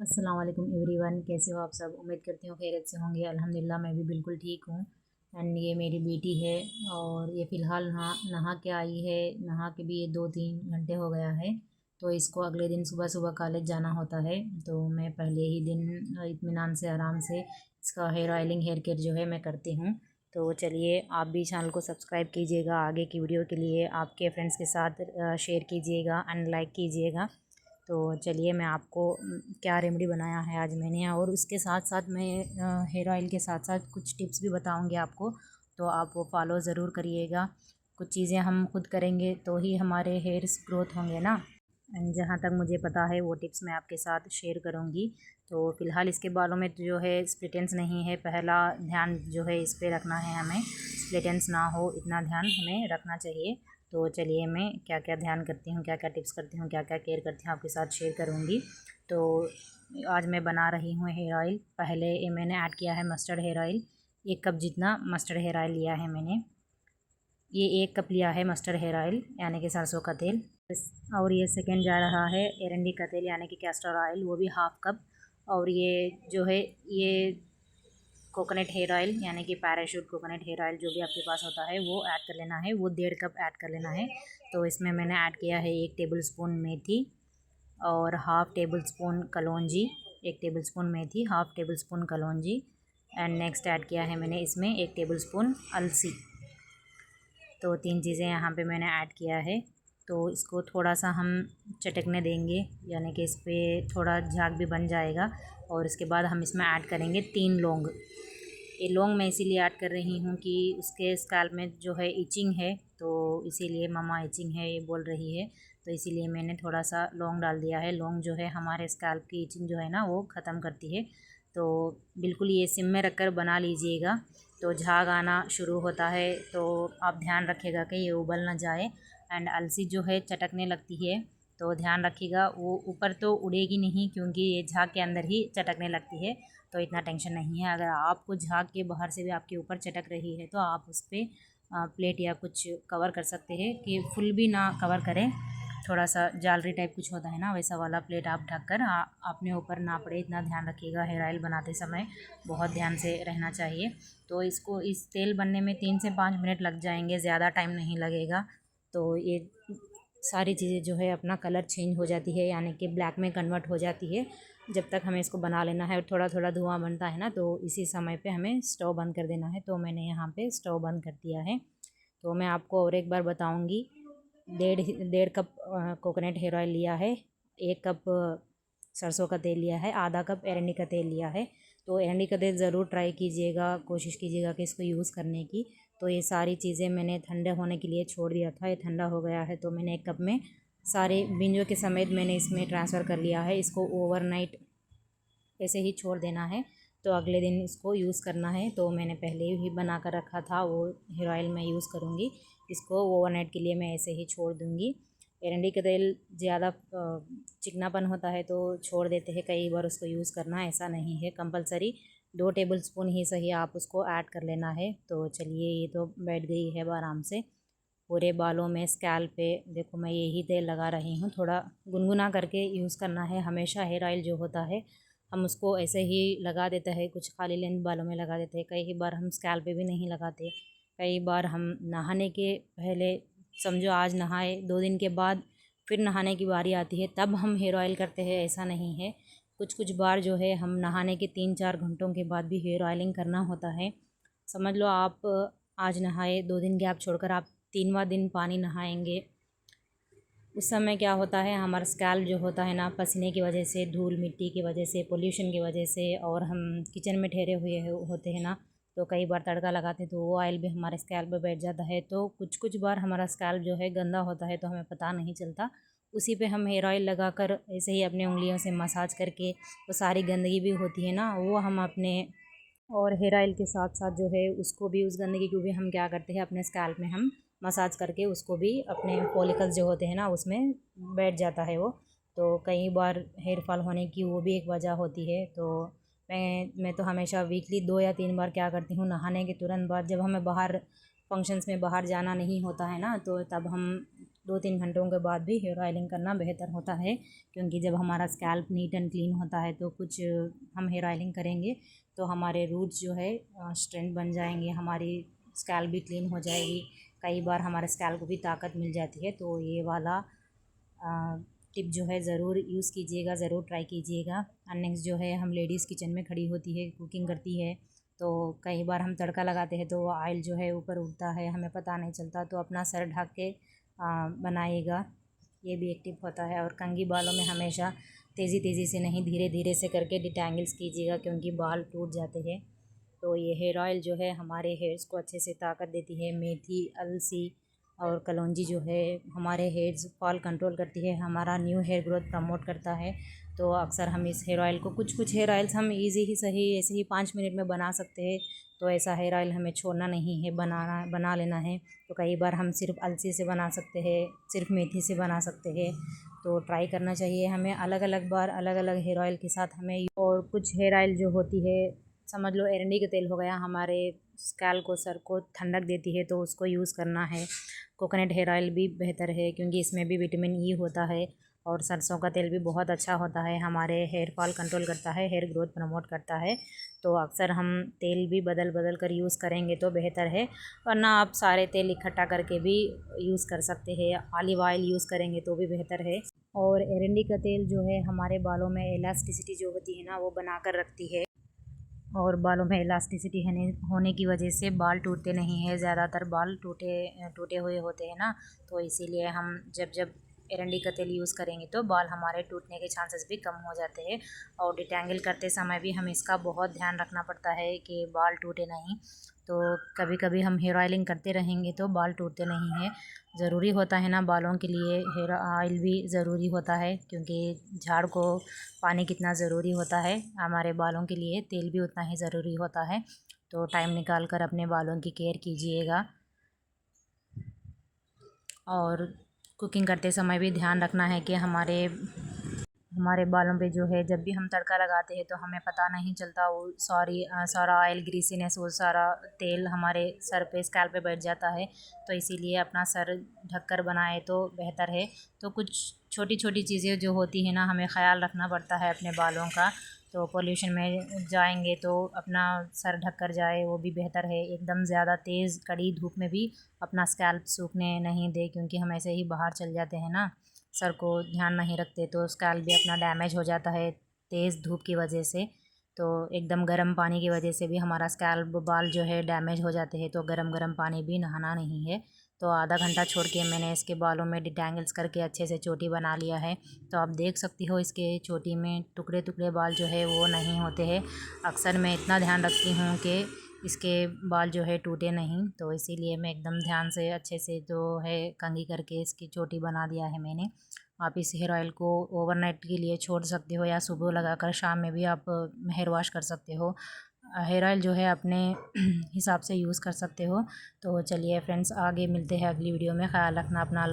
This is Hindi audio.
अस्सलाम वालेकुम एवरीवन, कैसे हो आप सब। उम्मीद करती हूँ खैरियत से होंगे। अल्हम्दुलिल्लाह मैं भी बिल्कुल ठीक हूँ। एंड ये मेरी बेटी है और ये फ़िलहाल नहा नहा के आई है। नहा के भी ये 2-3 घंटे हो गया है। तो इसको अगले दिन सुबह सुबह कॉलेज जाना होता है। तो मैं पहले ही दिन इत्मीनान से आराम से इसका हेयर ऑयलिंग हेयर केयर जो है मैं करती हूँ। तो चलिए, आप भी चैनल को सब्सक्राइब कीजिएगा। आगे की वीडियो के लिए आपके फ्रेंड्स के साथ शेयर कीजिएगा एंड लाइक कीजिएगा। तो चलिए, मैं आपको क्या रेमेडी बनाया है आज मैंने, और उसके साथ साथ मैं हेयर ऑयल के साथ साथ कुछ टिप्स भी बताऊंगी आपको। तो आप वो फॉलो ज़रूर करिएगा। कुछ चीज़ें हम खुद करेंगे तो ही हमारे हेयर्स ग्रोथ होंगे ना। एंड जहाँ तक मुझे पता है वो टिप्स मैं आपके साथ शेयर करूँगी। तो फ़िलहाल इसके बालों में तो जो है स्प्लिट एंड्स नहीं है। पहला ध्यान जो है इस पे रखना है हमें, स्प्लिट एंड्स ना हो, इतना ध्यान हमें रखना चाहिए। तो चलिए, मैं क्या क्या ध्यान करती हूँ, क्या क्या टिप्स करती हूँ, क्या क्या केयर करती हूँ आपके साथ शेयर करूँगी। तो आज मैं बना रही हूँ हेयर ऑयल। पहले ये मैंने ऐड किया है मस्टर्ड हेयर ऑयल। 1 कप जितना मस्टर्ड हेयर ऑयल लिया है मैंने। ये 1 कप लिया है मस्टर्ड हेयर ऑयल यानी कि सरसों का तेल। और ये सेकेंड जा रहा है एरंडी का तेल यानी कि कैस्टर ऑयल, वो भी 1/2 कप। और ये जो है ये कोकोनट हेयर ऑयल यानी कि पैराशूट कोकोनट हेयर ऑयल, जो भी आपके पास होता है वो ऐड कर लेना है। वो 1.5 कप ऐड कर लेना है। तो इसमें मैंने ऐड किया है 1 टेबल स्पून मेथी और 1/2 table spoon kalonji. 1 table spoon methi, 1/2 table spoon kalonji. And next add किया है मैंने इसमें 1 टेबल स्पून अलसी। तो 3 चीज़ें यहाँ पे मैंने ऐड किया है। तो इसको थोड़ा सा हम चटकने देंगे, यानी कि इस पर थोड़ा झाग भी बन जाएगा। और इसके बाद हम इसमें ऐड करेंगे 3 लौंग। ये लौंग मैं इसीलिए ऐड कर रही हूँ कि उसके स्कैल्प में जो है इचिंग है, तो इसीलिए मम्मा इचिंग है ये बोल रही है। तो इसीलिए मैंने थोड़ा सा लौंग डाल दिया है। लौंग जो है हमारे स्कैल्प की इचिंग जो है ना वो ख़त्म करती है। तो बिल्कुल ये सिम में रखकर बना लीजिएगा। तो झाग आना शुरू होता है तो आप ध्यान रखिएगा कि ये उबल ना जाए। एंड अलसी जो है चटकने लगती है, तो ध्यान रखिएगा वो ऊपर तो उड़ेगी नहीं, क्योंकि ये झाग के अंदर ही चटकने लगती है। तो इतना टेंशन नहीं है। अगर आपको झाग के बाहर से भी आपके ऊपर चटक रही है तो आप उस पर प्लेट या कुछ कवर कर सकते हैं, कि फुल भी ना कवर करें। थोड़ा सा जालरी टाइप कुछ होता है ना, वैसा वाला प्लेट आप ढककर अपने ऊपर ना पड़े, इतना ध्यान रखिएगा। हेयर ऑयल बनाते समय बहुत ध्यान से रहना चाहिए। तो इसको, इस तेल बनने में 3 से 5 मिनट लग जाएंगे, ज़्यादा टाइम नहीं लगेगा। तो ये सारी चीज़ें जो है अपना कलर चेंज हो जाती है, यानी कि ब्लैक में कन्वर्ट हो जाती है। जब तक हमें इसको बना लेना है और थोड़ा थोड़ा धुआं बनता है ना, तो इसी समय पे हमें स्टोव बंद कर देना है। तो मैंने यहाँ पे स्टोव बंद कर दिया है। तो मैं आपको और एक बार बताऊँगी। 1.5 कप कोकोनट हेयर ऑयल लिया है, 1 कप सरसों का तेल लिया है, आधा कप एरंडी का तेल लिया है। तो एरंडी का तेल ज़रूर ट्राई कीजिएगा, कोशिश कीजिएगा कि इसको यूज़ करने की। तो ये सारी चीज़ें मैंने ठंडे होने के लिए छोड़ दिया था, ये ठंडा हो गया है। तो मैंने 1 कप में सारे बिंजों के समेत मैंने इसमें ट्रांसफ़र कर लिया है। इसको ओवरनाइट ऐसे ही छोड़ देना है, तो अगले दिन इसको यूज़ करना है। तो मैंने पहले ही बना कर रखा था, वो हेयर ऑयल मैं यूज़ करूँगी। इसको ओवरनाइट के लिए मैं ऐसे ही छोड़ दूँगी। एरंडी का तेल ज़्यादा चिकनापन होता है तो छोड़ देते हैं, कई बार उसको यूज़ करना ऐसा नहीं है कंपलसरी। 2 टेबल स्पून ही सही आप उसको ऐड कर लेना है। तो चलिए, ये तो बैठ गई है अब आराम से पूरे बालों में, स्कैल्प पे। देखो, मैं यही तेल लगा रही हूँ, थोड़ा गुनगुना करके यूज़ करना है हमेशा। हेयर ऑयल जो होता है हम उसको ऐसे ही लगा देते हैं, कुछ खाली लेंथ बालों में लगा देते हैं, कई बार हम स्कैल्प पे भी नहीं लगाते। कई बार हम नहाने के पहले, समझो आज नहाए, 2 दिन के बाद फिर नहाने की बारी आती है तब हम हेयर ऑयल करते हैं, ऐसा नहीं है। कुछ कुछ बार जो है हम नहाने के 3-4 घंटों के बाद भी हेयर ऑयलिंग करना होता है। समझ लो आप आज नहाए, 2 दिन गैप छोड़कर आप 3वां दिन पानी नहाएंगे, उस समय क्या होता है, हमारा स्कैल्प जो होता है ना, पसीने की वजह से, धूल मिट्टी की वजह से, पोल्यूशन की वजह से, और हम किचन में ठहरे हुए होते हैं ना, तो कई बार तड़का लगाते हैं तो वो ऑयल भी हमारे स्कैल्प पे बैठ जाता है। तो कुछ कुछ बार हमारा स्कैल्प जो है गंदा होता है तो हमें पता नहीं चलता। उसी पे हम हेयर ऑयल लगाकर ऐसे ही अपने उंगलियों से मसाज करके, वो सारी गंदगी भी होती है ना वो हम अपने, और हेयर ऑयल के साथ साथ जो है उसको भी, उस गंदगी को भी हम क्या करते हैं अपने स्कैल्प में हम मसाज करके उसको भी, अपने फॉलिकल्स जो होते हैं ना उसमें बैठ जाता है वो। तो कई बार हेयर फॉल होने की वो भी एक वजह होती है। तो मैं तो हमेशा वीकली 2 या 3 बार क्या करती हूँ, नहाने के तुरंत बाद, जब हमें बाहर फंक्शंस में बाहर जाना नहीं होता है ना, तो तब हम 2-3 घंटों के बाद भी हेयर ऑयलिंग करना बेहतर होता है, क्योंकि जब हमारा स्कैल्प नीट एंड क्लीन होता है तो कुछ हम हेयर ऑयलिंग करेंगे तो हमारे रूट्स जो है स्ट्रेंथ बन जाएंगे, हमारी स्कैल्प भी क्लीन हो जाएगी। कई बार हमारे स्कैल्प को भी ताकत मिल जाती है। तो ये वाला टिप जो है ज़रूर यूज़ कीजिएगा, ज़रूर ट्राई कीजिएगा। और नेक्स्ट जो है, हम लेडीज़ किचन में खड़ी होती है, कुकिंग करती है, तो कई बार हम तड़का लगाते हैं तो ऑयल जो है ऊपर उड़ता है, हमें पता नहीं चलता। तो अपना सर ढक के बनाइएगा, ये भी एक टिप होता है। और कंघी बालों में हमेशा तेज़ी तेज़ी से नहीं, धीरे धीरे से करके डिटैंगल्स कीजिएगा, क्योंकि बाल टूट जाते हैं। तो ये हेयर ऑयल जो है हमारे हेयर्स को अच्छे से ताकत देती है। मेथी, अलसी और कलौंजी जो है हमारे हेयर्स फॉल कंट्रोल करती है, हमारा न्यू हेयर ग्रोथ प्रमोट करता है। तो अक्सर हम इस हेयर ऑयल को, कुछ हेयर ऑयल्स हम इजी ही सही ऐसे ही 5 मिनट में बना सकते हैं। तो ऐसा हेयर ऑयल हमें छोड़ना नहीं है, बना लेना है। तो कई बार हम सिर्फ अलसी से बना सकते हैं, सिर्फ मेथी से बना सकते हैं। तो ट्राई करना चाहिए हमें अलग अलग बार, अलग अलग हेयर ऑयल के साथ हमें। और कुछ हेयर ऑयल जो होती है, समझ लो एरंडी का तेल हो गया, हमारे स्कैल्प को, सर को ठंडक देती है, तो उसको यूज़ करना है। कोकोनट हेयर ऑयल भी बेहतर है, क्योंकि इसमें भी विटामिन ई होता है। और सरसों का तेल भी बहुत अच्छा होता है, हमारे हेयर फॉल कंट्रोल करता है, हेयर ग्रोथ प्रमोट करता है। तो अक्सर हम तेल भी बदल बदल कर यूज़ करेंगे तो बेहतर है, वरना आप सारे तेल इकट्ठा करके भी यूज़ कर सकते हैं। ऑलिव ऑयल यूज़ करेंगे तो भी बेहतर है। और एरंडी का तेल जो है हमारे बालों में इलास्टिसिटी जो होती है ना, वो बना कर रखती है। और बालों में इलास्टिसिटी होने की वजह से बाल टूटते नहीं है, ज़्यादातर बाल टूटे हुए होते हैं ना। तो इसीलिए हम जब जब एरंडी का तेल यूज़ करेंगे तो बाल हमारे टूटने के चांसेस भी कम हो जाते हैं। और डिटैंगल करते समय भी हमें इसका बहुत ध्यान रखना पड़ता है कि बाल टूटे नहीं। तो कभी कभी हम हेयर ऑयलिंग करते रहेंगे तो बाल टूटते नहीं हैं। ज़रूरी होता है ना, बालों के लिए हेयर ऑयल भी ज़रूरी होता है, क्योंकि झाड़ को पानी कितना ज़रूरी होता है, हमारे बालों के लिए तेल भी उतना ही ज़रूरी होता है। तो टाइम निकाल कर अपने बालों की केयर कीजिएगा। और कुकिंग करते समय भी ध्यान रखना है कि हमारे बालों पे जो है, जब भी हम तड़का लगाते हैं तो हमें पता नहीं चलता, वो सारा ऑयल, ग्रीसीनेस, वो सारा तेल हमारे सर पे, स्कैल्प पे बैठ जाता है। तो इसीलिए अपना सर ढककर बनाए तो बेहतर है। तो कुछ छोटी छोटी चीज़ें जो होती हैं ना, हमें ख्याल रखना पड़ता है अपने बालों का। तो पोल्यूशन में जाएंगे तो अपना सर ढक कर जाए, वो भी बेहतर है। एकदम ज़्यादा तेज़ कड़ी धूप में भी अपना स्कैल्प सूखने नहीं दे, क्योंकि हम ऐसे ही बाहर चल जाते हैं ना, सर को ध्यान नहीं रखते, तो स्कैल्प भी अपना डैमेज हो जाता है तेज़ धूप की वजह से। तो एकदम गर्म पानी की वजह से भी हमारा स्कैल्प, बाल जो है डैमेज हो जाते हैं। तो गर्म गर्म पानी भी नहाना नहीं है। तो आधा घंटा छोड़ के मैंने इसके बालों में डिटैंगल्स करके अच्छे से चोटी बना लिया है। तो आप देख सकती हो, इसके चोटी में टुकड़े टुकड़े बाल जो है वो नहीं होते हैं। अक्सर मैं इतना ध्यान रखती हूँ कि इसके बाल जो है टूटे नहीं, तो इसीलिए मैं एकदम ध्यान से अच्छे से जो है कंघी करके इसकी चोटी बना दिया है मैंने। आप इस हेयर ऑयल को ओवरनाइट के लिए छोड़ सकते हो, या सुबह लगाकर शाम में भी आप हेयर वॉश कर सकते हो। हेयर ऑयल जो है अपने हिसाब से यूज़ कर सकते हो। तो चलिए फ्रेंड्स, आगे मिलते हैं अगली वीडियो में। ख्याल रखना अपना।